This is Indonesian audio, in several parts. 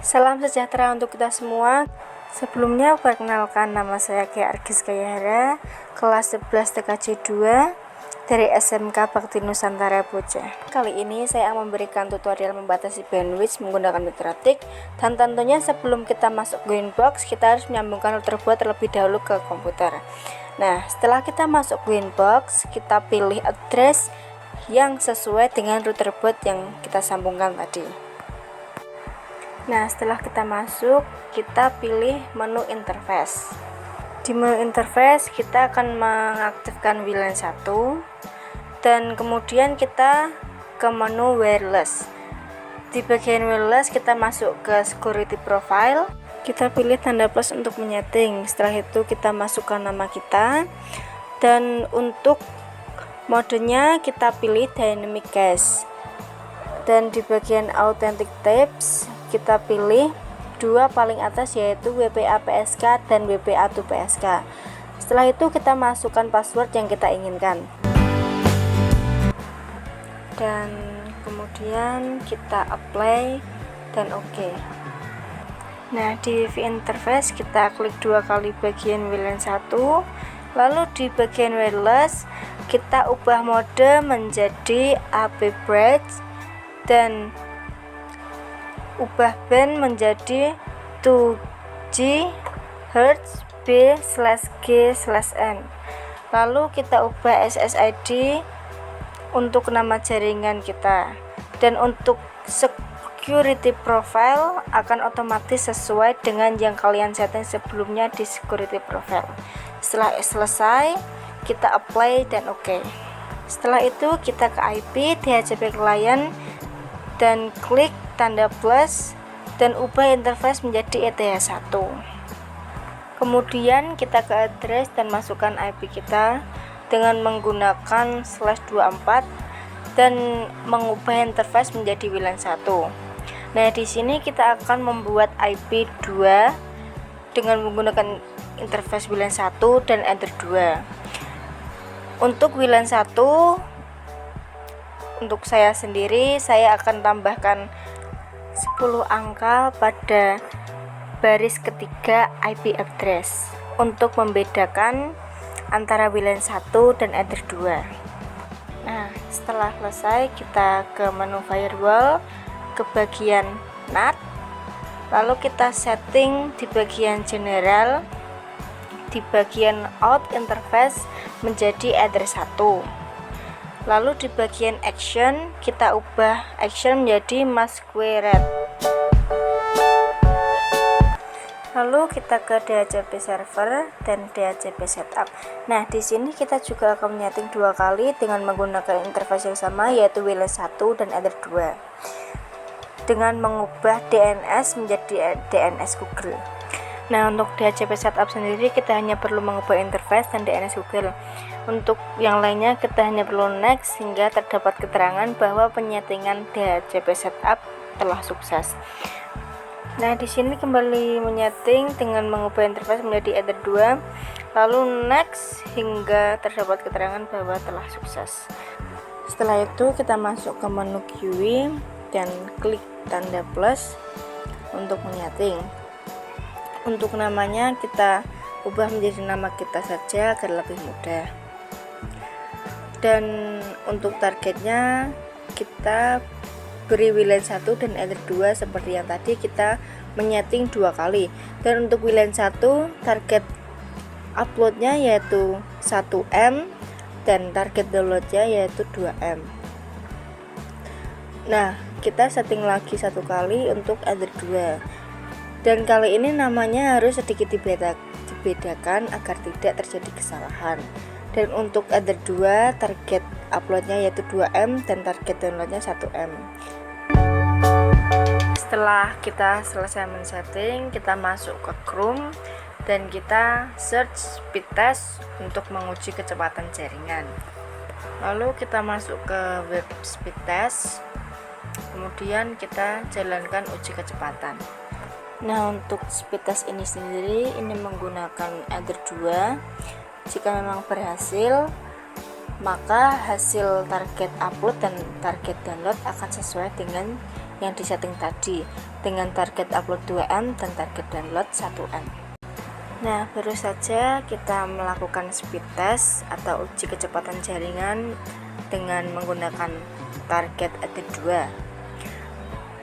Salam sejahtera untuk kita semua. Sebelumnya perkenalkan, nama saya Ki Argis Kayahara, kelas 11 TKJ 2 dari SMK Bakti Nusantara Bocah. Kali ini saya akan memberikan tutorial membatasi bandwidth menggunakan Metrotik, dan tentunya sebelum kita masuk Greenbox, kita harus menyambungkan router terlebih dahulu ke komputer. Nah, setelah kita masuk Greenbox, kita pilih address yang sesuai dengan router boot yang kita sambungkan tadi. Nah, setelah kita masuk, kita pilih menu interface. Di menu interface, kita akan mengaktifkan WLAN 1 dan kemudian kita ke menu wireless. Di bagian wireless, kita masuk ke security profile. Kita pilih tanda plus untuk menyeting. Setelah itu, kita masukkan nama kita. Dan untuk modenya, kita pilih dynamic cache. Dan di bagian authentic types, kita pilih dua paling atas, yaitu WPA PSK dan WPA to PSK. Setelah itu kita masukkan password yang kita inginkan dan kemudian kita apply dan OK. Nah, di view interface kita klik dua kali bagian WLAN 1, lalu di bagian wireless kita ubah mode menjadi AP bridge dan ubah band menjadi 2 GHz B/G/N. Lalu kita ubah SSID untuk nama jaringan kita, dan untuk security profile akan otomatis sesuai dengan yang kalian setting sebelumnya di security profile. Setelah selesai, kita apply dan OK. Setelah itu kita ke IP DHCP client dan klik tanda plus dan ubah interface menjadi ETH1. Kemudian kita ke address dan masukkan IP kita dengan menggunakan /24 dan mengubah interface menjadi WLAN 1. Nah, di sini kita akan membuat IP 2 dengan menggunakan interface WLAN 1 dan enter 2. Untuk WLAN 1, untuk saya sendiri, saya akan tambahkan 10 angka pada baris ketiga IP address untuk membedakan antara WLAN 1 dan enter 2. Nah, setelah selesai kita ke menu firewall, ke bagian NAT, lalu kita setting di bagian general, di bagian out interface menjadi address 1. Lalu di bagian action kita ubah action menjadi masquerade. Lalu kita ke DHCP server dan DHCP setup. Nah, di sini kita juga akan menyeting dua kali dengan menggunakan interface yang sama, yaitu WLAN 1 dan enter 2. Dengan mengubah DNS menjadi DNS Google. Nah, untuk DHCP setup sendiri kita hanya perlu mengubah interface dan DNS Google. Untuk yang lainnya kita hanya perlu next hingga terdapat keterangan bahwa penyetingan DHCP setup telah sukses. Nah, di sini kembali menyeting dengan mengubah interface menjadi enter 2, lalu next hingga terdapat keterangan bahwa telah sukses. Setelah itu kita masuk ke menu GUI dan klik tanda plus untuk menyeting. Untuk namanya kita ubah menjadi nama kita saja agar lebih mudah. Dan untuk targetnya kita beri WLAN 1 dan enter 2 seperti yang tadi kita menyeting dua kali. Dan untuk WLAN 1 target uploadnya yaitu 1M dan target downloadnya yaitu 2M. Nah, kita setting lagi satu kali untuk enter 2. Dan kali ini namanya harus sedikit dibedakan agar tidak terjadi kesalahan. Dan untuk enter 2 target uploadnya yaitu 2M dan target downloadnya 1M. Setelah kita selesai men-setting, kita masuk ke Chrome dan kita search speed test untuk menguji kecepatan jaringan. Lalu kita masuk ke web speed test, kemudian kita jalankan uji kecepatan. Nah, untuk speed test ini sendiri ini menggunakan enter 2. Jika memang berhasil, maka hasil target upload dan target download akan sesuai dengan yang disetting tadi dengan target upload 2M dan target download 1M. Nah, baru saja kita melakukan speed test atau uji kecepatan jaringan dengan menggunakan target ET2.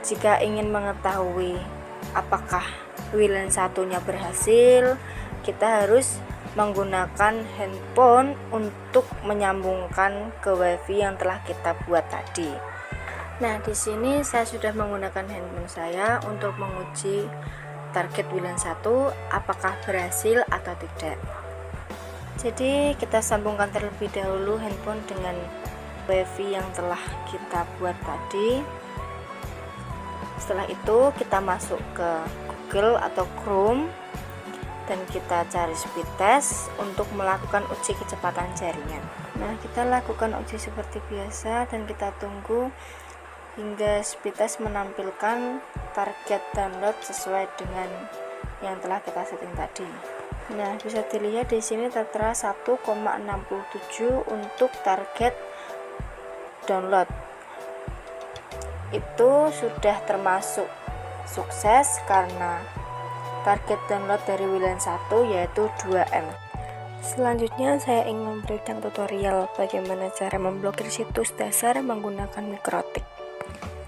Jika ingin mengetahui apakah WLAN satunya berhasil, kita harus menggunakan handphone untuk menyambungkan ke WiFi yang telah kita buat tadi. Nah, di sini saya sudah menggunakan handphone saya untuk menguji target WLAN 1 apakah berhasil atau tidak. Jadi kita sambungkan terlebih dahulu handphone dengan WiFi yang telah kita buat tadi. Setelah itu kita masuk ke Google atau Chrome dan kita cari speed test untuk melakukan uji kecepatan jaringan. Nah, kita lakukan uji seperti biasa dan kita tunggu hingga speed test menampilkan target download sesuai dengan yang telah kita setting tadi. Nah, bisa dilihat di sini tertera 1,67 untuk target download. Itu sudah termasuk sukses karena target download dari WLAN 1 yaitu 2M. Selanjutnya saya ingin memberikan tutorial bagaimana cara memblokir situs dasar menggunakan MikroTik.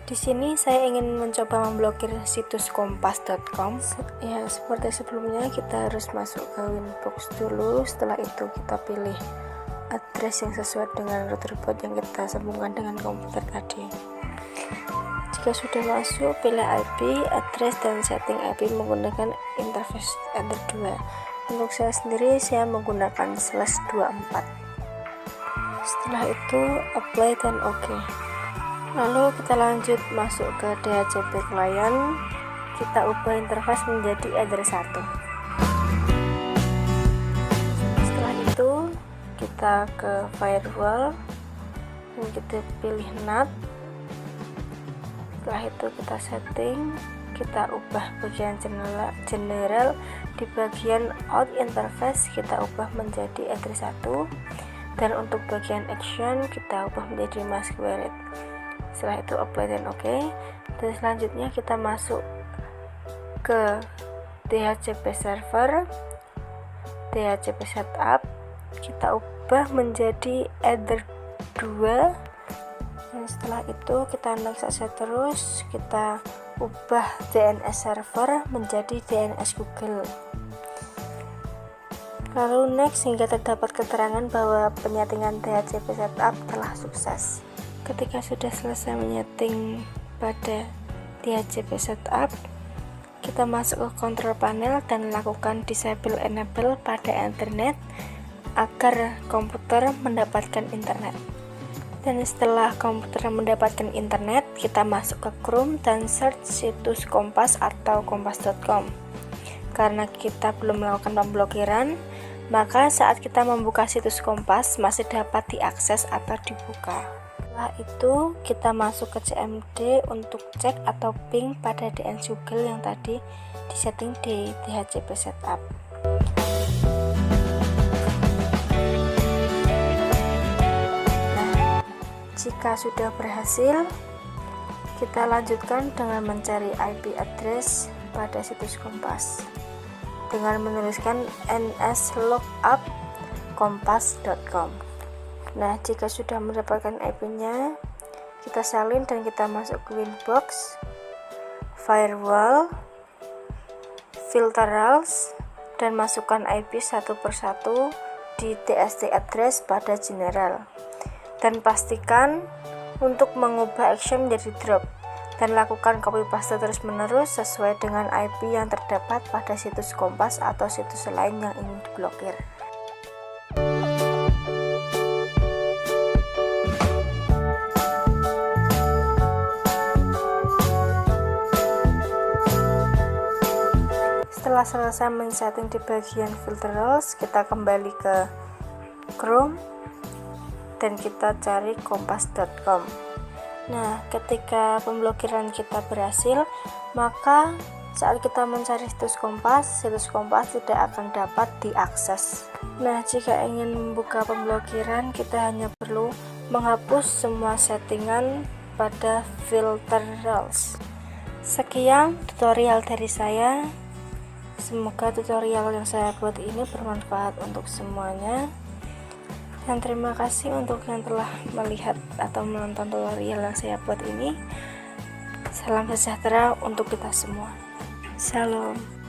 Di sini saya ingin mencoba memblokir situs kompas.com. Ya, seperti sebelumnya kita harus masuk ke Winbox dulu. Setelah itu kita pilih address yang sesuai dengan router boot yang kita sambungkan dengan komputer tadi. Jika sudah masuk, pilih IP, address, dan setting IP menggunakan interface Enter 2. Untuk saya sendiri, saya menggunakan /24. Setelah itu, apply dan OK. Lalu kita lanjut masuk ke DHCP client. Kita ubah interface menjadi Enter 1. Setelah itu, kita ke firewall dan kita pilih NAT. Setelah itu kita setting, kita ubah bagian general di bagian out interface kita ubah menjadi Enter 1, dan untuk bagian action kita ubah menjadi masquerade. Setelah itu apply dan OK. Dan selanjutnya kita masuk ke DHCP server, DHCP setup, kita ubah menjadi Enter 2. Dan setelah itu kita next saja terus, kita ubah DNS server menjadi DNS Google. Lalu next hingga terdapat keterangan bahwa penyetingan DHCP setup telah sukses. Ketika sudah selesai menyeting pada DHCP setup, kita masuk ke control panel dan lakukan disable enable pada internet agar komputer mendapatkan internet. Dan setelah komputer mendapatkan internet, kita masuk ke Chrome dan search situs Kompas atau kompas.com. Karena kita belum melakukan pemblokiran, maka saat kita membuka situs Kompas masih dapat diakses atau dibuka. Setelah itu, kita masuk ke CMD untuk cek atau ping pada DNS Google yang tadi disetting di DHCP setup. Jika sudah berhasil, kita lanjutkan dengan mencari IP address pada situs Kompas dengan menuliskan nslookup kompas.com. Nah, jika sudah mendapatkan IP-nya, kita salin dan kita masuk ke Winbox, firewall, filters, dan masukkan IP satu persatu di DST address pada general. Dan pastikan untuk mengubah action menjadi drop dan lakukan copy paste terus menerus sesuai dengan IP yang terdapat pada situs Kompas atau situs lain yang ingin diblokir. Setelah selesai men-setting di bagian filter rules, kita kembali ke Chrome dan kita cari kompas.com. Nah, ketika pemblokiran kita berhasil, maka saat kita mencari situs Kompas tidak akan dapat diakses. Nah, jika ingin membuka pemblokiran, kita hanya perlu menghapus semua settingan pada filter rolls. Sekian tutorial dari saya. Semoga tutorial yang saya buat ini bermanfaat untuk semuanya. Dan terima kasih untuk yang telah melihat atau menonton tutorial yang saya buat ini. Salam sejahtera untuk kita semua. Shalom.